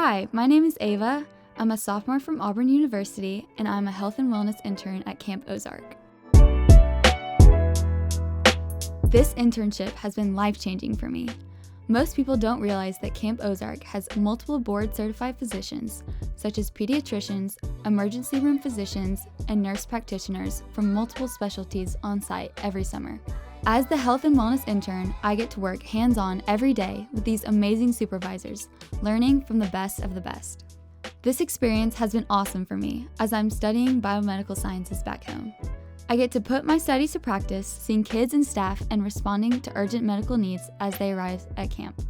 Hi, my name is Ava. I'm a sophomore from Auburn University, and I'm a health and wellness intern at Camp Ozark. This internship has been life-changing for me. Most people don't realize that Camp Ozark has multiple board-certified physicians, such as pediatricians, emergency room physicians, and nurse practitioners from multiple specialties on site every summer. As the health and wellness intern, I get to work hands-on every day with these amazing supervisors, learning from the best of the best. This experience has been awesome for me as I'm studying biomedical sciences back home. I get to put my studies to practice, seeing kids and staff and responding to urgent medical needs as they arise at camp.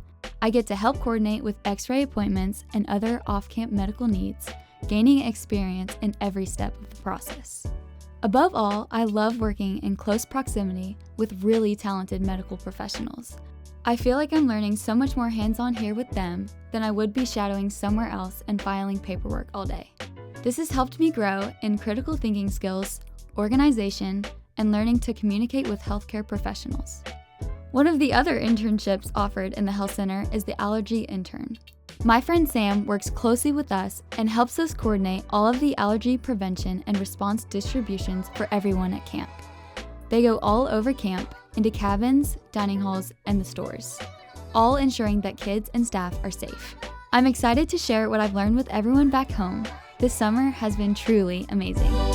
I get to help coordinate with x-ray appointments and other off-camp medical needs, gaining experience in every step of the process. Above all, I love working in close proximity with really talented medical professionals. I feel like I'm learning so much more hands-on here with them than I would be shadowing somewhere else and filing paperwork all day. This has helped me grow in critical thinking skills, organization, and learning to communicate with healthcare professionals. One of the other internships offered in the health center is the allergy intern. My friend Sam works closely with us and helps us coordinate all of the allergy prevention and response distributions for everyone at camp. They go all over camp, into cabins, dining halls, and the stores, all ensuring that kids and staff are safe. I'm excited to share what I've learned with everyone back home. This summer has been truly amazing.